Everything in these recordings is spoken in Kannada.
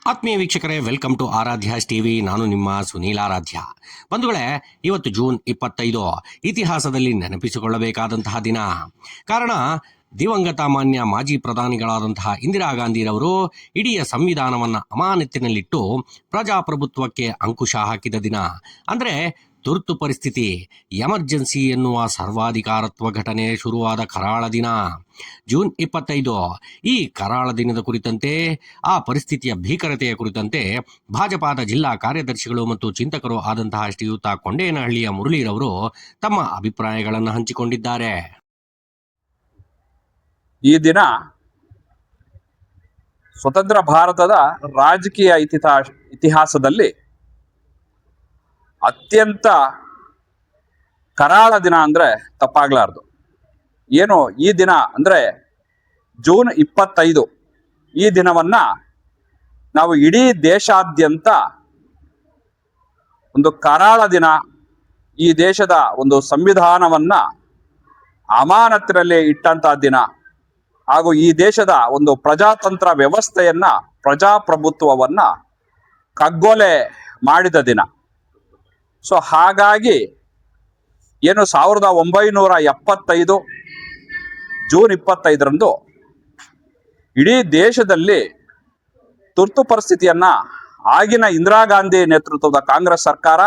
ಆತ್ಮೀಯ ವೀಕ್ಷಕರೇ, ವೆಲ್ಕಮ್ ಟು ಆರಾಧ್ಯ ಟಿವಿ. ನಾನು ನಿಮ್ಮ ಸುನೀಲ್ ಆರಾಧ್ಯ. ಬಂಧುಗಳೇ, ಇವತ್ತು ಜೂನ್ 25 ಇತಿಹಾಸದಲ್ಲಿ ನೆನಪಿಸಿಕೊಳ್ಳಬೇಕಾದಂತಹ ದಿನ. ಕಾರಣ, ದಿವಂಗತ ಮಾನ್ಯ ಮಾಜಿ ಪ್ರಧಾನಿಗಳಾದಂತಹ ಇಂದಿರಾ ಗಾಂಧಿರವರು ಇಡೀ ಸಂವಿಧಾನವನ್ನು ಅಮಾನತಿನಲ್ಲಿಟ್ಟು ಪ್ರಜಾಪ್ರಭುತ್ವಕ್ಕೆ ಅಂಕುಶ ಹಾಕಿದ ದಿನ. ಅಂದರೆ ತುರ್ತು ಪರಿಸ್ಥಿತಿ, ಎಮರ್ಜೆನ್ಸಿ ಎನ್ನುವ ಸರ್ವಾಧಿಕಾರತ್ವ ಘಟನೆ ಶುರುವಾದ ಕರಾಳ ದಿನ ಜೂನ್ 25. ಈ ಕರಾಳ ದಿನದ ಕುರಿತಂತೆ, ಆ ಪರಿಸ್ಥಿತಿಯ ಭೀಕರತೆಯ ಕುರಿತಂತೆ ಭಾಜಪಾದ ಜಿಲ್ಲಾ ಕಾರ್ಯದರ್ಶಿಗಳು ಮತ್ತು ಚಿಂತಕರು ಆದಂತಹ ಶ್ರೀಯುತ ಕೊಂಡೇನಹಳ್ಳಿಯ ಮುರಳೀರವರು ತಮ್ಮ ಅಭಿಪ್ರಾಯಗಳನ್ನು ಹಂಚಿಕೊಂಡಿದ್ದಾರೆ. ಈ ದಿನ ಸ್ವತಂತ್ರ ಭಾರತದ ರಾಜಕೀಯ ಇತಿಹಾಸದಲ್ಲಿ ಅತ್ಯಂತ ಕರಾಳ ದಿನ ಅಂದ್ರೆ ತಪ್ಪಾಗ್ಲಾರ್ದು. ಏನು ಈ ದಿನ ಅಂದ್ರೆ ಜೂನ್ 25. ಈ ದಿನವನ್ನ ನಾವು ಇಡೀ ದೇಶಾದ್ಯಂತ ಒಂದು ಕರಾಳ ದಿನ, ಈ ದೇಶದ ಒಂದು ಸಂವಿಧಾನವನ್ನ ಅಮಾನತಿನಲ್ಲಿ ಇಟ್ಟಂತ ದಿನ, ಹಾಗೂ ಈ ದೇಶದ ಒಂದು ಪ್ರಜಾತಂತ್ರ ವ್ಯವಸ್ಥೆಯನ್ನ, ಪ್ರಜಾಪ್ರಭುತ್ವವನ್ನ ಕಗ್ಗೊಲೆ ಮಾಡಿದ ದಿನ. ಸೊ ಹಾಗಾಗಿ ಏನು 1975 ಜೂನ್ 25ರಂದು ಇಡೀ ದೇಶದಲ್ಲಿ ತುರ್ತು ಪರಿಸ್ಥಿತಿಯನ್ನ ಆಗಿನ ಇಂದಿರಾ ಗಾಂಧಿ ನೇತೃತ್ವದ ಕಾಂಗ್ರೆಸ್ ಸರ್ಕಾರ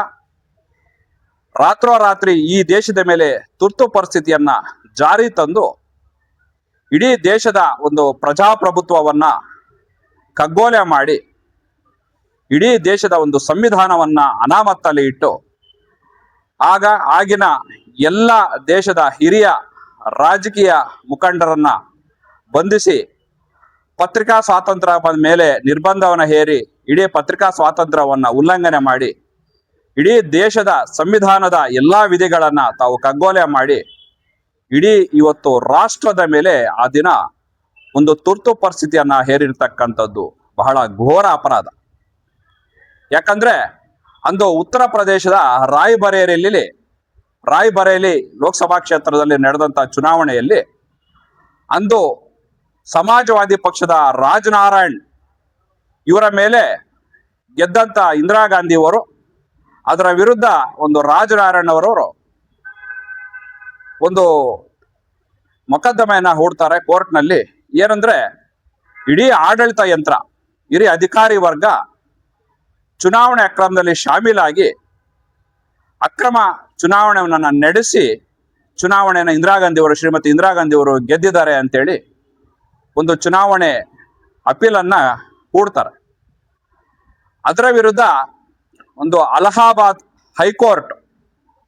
ರಾತ್ರೋರಾತ್ರಿ ಈ ದೇಶದ ಮೇಲೆ ತುರ್ತು ಪರಿಸ್ಥಿತಿಯನ್ನ ಜಾರಿ ತಂದು ಇಡೀ ದೇಶದ ಒಂದು ಪ್ರಜಾಪ್ರಭುತ್ವವನ್ನ ಕಗ್ಗೊಲೆ ಮಾಡಿ ಇಡೀ ದೇಶದ ಒಂದು ಸಂವಿಧಾನವನ್ನ ಅನಾಮತ್ತಲ್ಲಿ ಇಟ್ಟು ಆಗಿನ ಎಲ್ಲ ದೇಶದ ಹಿರಿಯ ರಾಜಕೀಯ ಮುಖಂಡರನ್ನ ಬಂಧಿಸಿ ಪತ್ರಿಕಾ ಸ್ವಾತಂತ್ರ್ಯ ಮೇಲೆ ನಿರ್ಬಂಧವನ್ನು ಹೇರಿ ಇಡೀ ಪತ್ರಿಕಾ ಸ್ವಾತಂತ್ರ್ಯವನ್ನ ಉಲ್ಲಂಘನೆ ಮಾಡಿ ಇಡೀ ದೇಶದ ಸಂವಿಧಾನದ ಎಲ್ಲಾ ವಿಧಿಗಳನ್ನ ತಾವು ಕಗ್ಗೊಲೆ ಮಾಡಿ ಇಡೀ ಇವತ್ತು ರಾಷ್ಟ್ರದ ಮೇಲೆ ಆ ದಿನ ಒಂದು ತುರ್ತು ಪರಿಸ್ಥಿತಿಯನ್ನ ಹೇರಿರ್ತಕ್ಕಂಥದ್ದು ಬಹಳ ಘೋರ ಅಪರಾಧ. ಯಾಕಂದ್ರೆ ಅಂದು ಉತ್ತರ ಪ್ರದೇಶದ ರಾಯ್ಬರೇಲಿ ಲೋಕಸಭಾ ಕ್ಷೇತ್ರದಲ್ಲಿ ನಡೆದಂತ ಚುನಾವಣೆಯಲ್ಲಿ ಅಂದು ಸಮಾಜವಾದಿ ಪಕ್ಷದ ರಾಜನಾರಾಯಣ್ ಇವರ ಮೇಲೆ ಗೆದ್ದಂತ ಇಂದಿರಾ ಗಾಂಧಿ ಅವರು ಅದರ ವಿರುದ್ಧ ಒಂದು ರಾಜನಾರಾಯಣ್ ಅವರವರು ಒಂದು ಮೊಕದ್ದಮೆಯನ್ನ ಹೂಡ್ತಾರೆ ಕೋರ್ಟ್ನಲ್ಲಿ. ಏನಂದ್ರೆ ಇಡೀ ಆಡಳಿತ ಯಂತ್ರ, ಹಿರಿಯ ಅಧಿಕಾರಿ ವರ್ಗ ಚುನಾವಣೆ ಅಕ್ರಮದಲ್ಲಿ ಶಾಮೀಲಾಗಿ ಅಕ್ರಮ ಚುನಾವಣೆಯನ್ನ ನಡೆಸಿ ಚುನಾವಣೆಯನ್ನು ಶ್ರೀಮತಿ ಇಂದಿರಾ ಗಾಂಧಿ ಅವರು ಗೆದ್ದಿದ್ದಾರೆ ಅಂತೇಳಿ ಒಂದು ಚುನಾವಣೆ ಅಪೀಲನ್ನ ಹೂಡ್ತಾರೆ. ಅದರ ವಿರುದ್ಧ ಒಂದು ಅಲಹಾಬಾದ್ ಹೈಕೋರ್ಟ್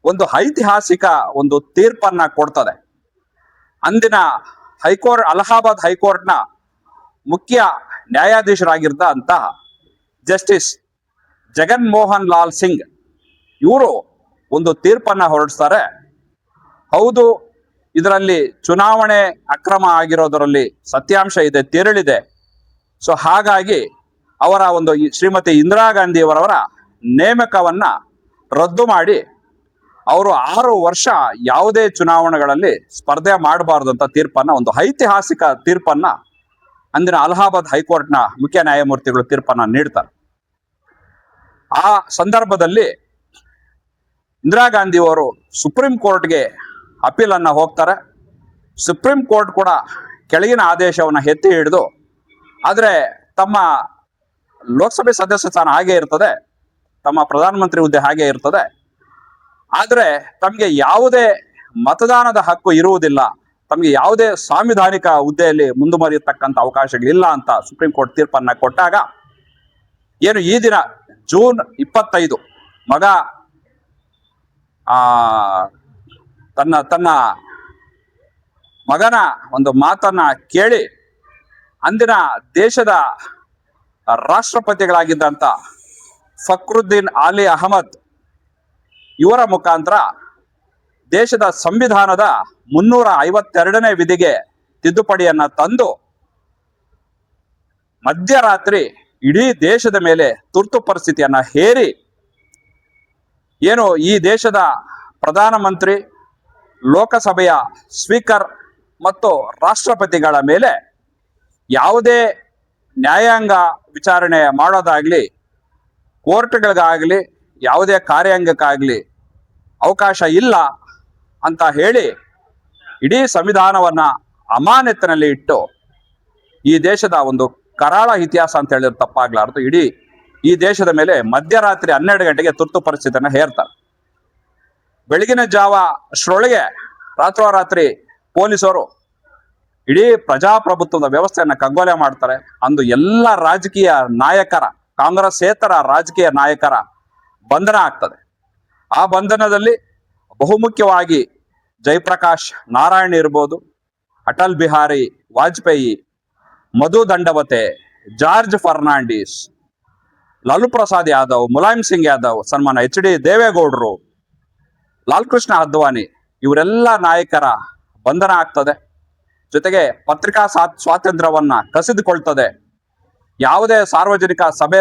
ಒಂದು ಐತಿಹಾಸಿಕ ಒಂದು ತೀರ್ಪನ್ನ ಕೊಡ್ತದೆ. ಅಂದಿನ ಅಲಹಾಬಾದ್ ಹೈಕೋರ್ಟ್ನ ಮುಖ್ಯ ನ್ಯಾಯಾಧೀಶರಾಗಿದ್ದಂತಹ ಜಸ್ಟಿಸ್ ಜಗನ್ ಮೋಹನ್ ಲಾಲ್ ಸಿಂಗ್ ಇವರು ಒಂದು ತೀರ್ಪನ್ನ ಹೊರಡಿಸ್ತಾರೆ. ಹೌದು, ಇದರಲ್ಲಿ ಚುನಾವಣೆ ಅಕ್ರಮ ಆಗಿರೋದರಲ್ಲಿ ಸತ್ಯಾಂಶ ಇದೆ, ತಿರುಳಿದೆ. ಸೊ ಹಾಗಾಗಿ ಅವರ ಒಂದು ಶ್ರೀಮತಿ ಇಂದಿರಾ ಗಾಂಧಿ ಅವರವರ ನೇಮಕವನ್ನ ರದ್ದು ಮಾಡಿ ಅವರು 6 ವರ್ಷ ಯಾವುದೇ ಚುನಾವಣೆಗಳಲ್ಲಿ ಸ್ಪರ್ಧೆ ಮಾಡಬಾರ್ದು ಅಂತ ತೀರ್ಪನ್ನ, ಒಂದು ಐತಿಹಾಸಿಕ ತೀರ್ಪನ್ನ ಅಂದಿನ ಅಲಹಾಬಾದ್ ಹೈಕೋರ್ಟ್ನ ಮುಖ್ಯ ನ್ಯಾಯಮೂರ್ತಿಗಳು ತೀರ್ಪನ್ನ ನೀಡ್ತಾರೆ. ಆ ಸಂದರ್ಭದಲ್ಲಿ ಇಂದಿರಾ ಗಾಂಧಿ ಅವರು ಸುಪ್ರೀಂ ಕೋರ್ಟ್ಗೆ ಅಪೀಲನ್ನ ಹೋಗ್ತಾರೆ. ಸುಪ್ರೀಂ ಕೋರ್ಟ್ ಕೂಡ ಕೆಳಗಿನ ಆದೇಶವನ್ನು ಎತ್ತಿ ಹಿಡಿದು, ಆದರೆ ತಮ್ಮ ಲೋಕಸಭೆ ಸದಸ್ಯ ಸ್ಥಾನ ಹಾಗೆ ಇರ್ತದೆ, ತಮ್ಮ ಪ್ರಧಾನಮಂತ್ರಿ ಹುದ್ದೆ ಹಾಗೆ ಇರ್ತದೆ, ಆದರೆ ತಮಗೆ ಯಾವುದೇ ಮತದಾನದ ಹಕ್ಕು ಇರುವುದಿಲ್ಲ, ತಮಗೆ ಯಾವುದೇ ಸಾಂವಿಧಾನಿಕ ಹುದ್ದೆಯಲ್ಲಿ ಮುಂದುವರಿಯತಕ್ಕಂಥ ಅವಕಾಶಗಳಿಲ್ಲ ಅಂತ ಸುಪ್ರೀಂ ಕೋರ್ಟ್ ತೀರ್ಪನ್ನ ಕೊಟ್ಟಾಗ, ಏನು ಈ ದಿನ ಜೂನ್ 25 ಮಗ ತನ್ನ ಮಗನ ಒಂದು ಮಾತನ್ನ ಕೇಳಿ ಅಂದಿನ ದೇಶದ ರಾಷ್ಟ್ರಪತಿಗಳಾಗಿದ್ದಂಥ ಫಕ್ರುದ್ದೀನ್ ಆಲಿ ಅಹಮದ್ ಇವರ ಮುಖಾಂತರ ದೇಶದ ಸಂವಿಧಾನದ 352ನೇ ವಿಧಿಗೆ ತಿದ್ದುಪಡಿಯನ್ನ ತಂದು ಮಧ್ಯರಾತ್ರಿ ಇಡೀ ದೇಶದ ಮೇಲೆ ತುರ್ತು ಪರಿಸ್ಥಿತಿಯನ್ನ ಹೇರಿ, ಏನು ಈ ದೇಶದ ಪ್ರಧಾನಮಂತ್ರಿ, ಲೋಕಸಭೆಯ ಸ್ಪೀಕರ್ ಮತ್ತು ರಾಷ್ಟ್ರಪತಿಗಳ ಮೇಲೆ ಯಾವುದೇ ನ್ಯಾಯಾಂಗ ವಿಚಾರಣೆ ಮಾಡೋದಾಗ್ಲಿ, ಕೋರ್ಟ್ಗಳಿಗಾಗಲಿ ಯಾವುದೇ ಕಾರ್ಯಾಂಗಕ್ಕಾಗಲಿ ಅವಕಾಶ ಇಲ್ಲ ಅಂತ ಹೇಳಿ ಇಡೀ ಸಂವಿಧಾನವನ್ನ ಅಮಾನತಿನಲ್ಲಿ ಇಟ್ಟು ಈ ದೇಶದ ಒಂದು ಕರಾಳ ಇತಿಹಾಸ ಅಂತ ಹೇಳಿದ್ರೆ ತಪ್ಪಾಗ್ಲಾರ್ದು, ಇಡೀ ಈ ದೇಶದ ಮೇಲೆ ಮಧ್ಯರಾತ್ರಿ 12 ಗಂಟೆಗೆ ತುರ್ತು ಪರಿಸ್ಥಿತಿಯನ್ನ ಹೇರ್ತಾರೆ. ಬೆಳಗಿನ ಜಾವ ಅಷ್ಟರೊಳಗೆ ರಾತ್ರೋರಾತ್ರಿ ಪೊಲೀಸರು ಇಡೀ ಪ್ರಜಾಪ್ರಭುತ್ವದ ವ್ಯವಸ್ಥೆಯನ್ನ ಕಗ್ಗೊಲೆ ಮಾಡ್ತಾರೆ. ಅಂದು ಎಲ್ಲ ರಾಜಕೀಯ ನಾಯಕರ, ಕಾಂಗ್ರೆಸ್ಸೇತರ ರಾಜಕೀಯ ನಾಯಕರ ಬಂಧನ ಆಗ್ತದೆ. ಆ ಬಂಧನದಲ್ಲಿ ಬಹುಮುಖ್ಯವಾಗಿ ಜಯಪ್ರಕಾಶ್ ನಾರಾಯಣ್ ಇರ್ಬೋದು, ಅಟಲ್ ಬಿಹಾರಿ ವಾಜಪೇಯಿ, ಮಧು ದಂಡವತೆ, ಜಾರ್ಜ್ ಫರ್ನಾಂಡಿಸ್, ಲಾಲು ಪ್ರಸಾದ್ ಯಾದವ್, ಮುಲಾಯಂ ಸಿಂಗ್ ಯಾದವ್, ಸನ್ಮಾನ HD ದೇವೇಗೌಡರು, ಲಾಲ್ ಕೃಷ್ಣ ಅದ್ವಾನಿ, ಇವರೆಲ್ಲ ನಾಯಕರ ಬಂಧನ ಆಗ್ತದೆ. ಜೊತೆಗೆ ಪತ್ರಿಕಾ ಸ್ವಾತಂತ್ರ್ಯವನ್ನ ಕಸಿದುಕೊಳ್ತದೆ. ಯಾವುದೇ ಸಾರ್ವಜನಿಕ ಸಭೆ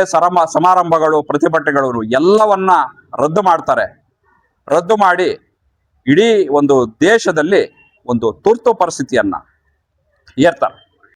ಸಮಾರಂಭಗಳು, ಪ್ರತಿಭಟನೆಗಳು ಎಲ್ಲವನ್ನ ರದ್ದು ಮಾಡ್ತಾರೆ. ರದ್ದು ಮಾಡಿ ಇಡೀ ಒಂದು ದೇಶದಲ್ಲಿ ಒಂದು ತುರ್ತು ಪರಿಸ್ಥಿತಿಯನ್ನ ಏರ್ತಾರೆ.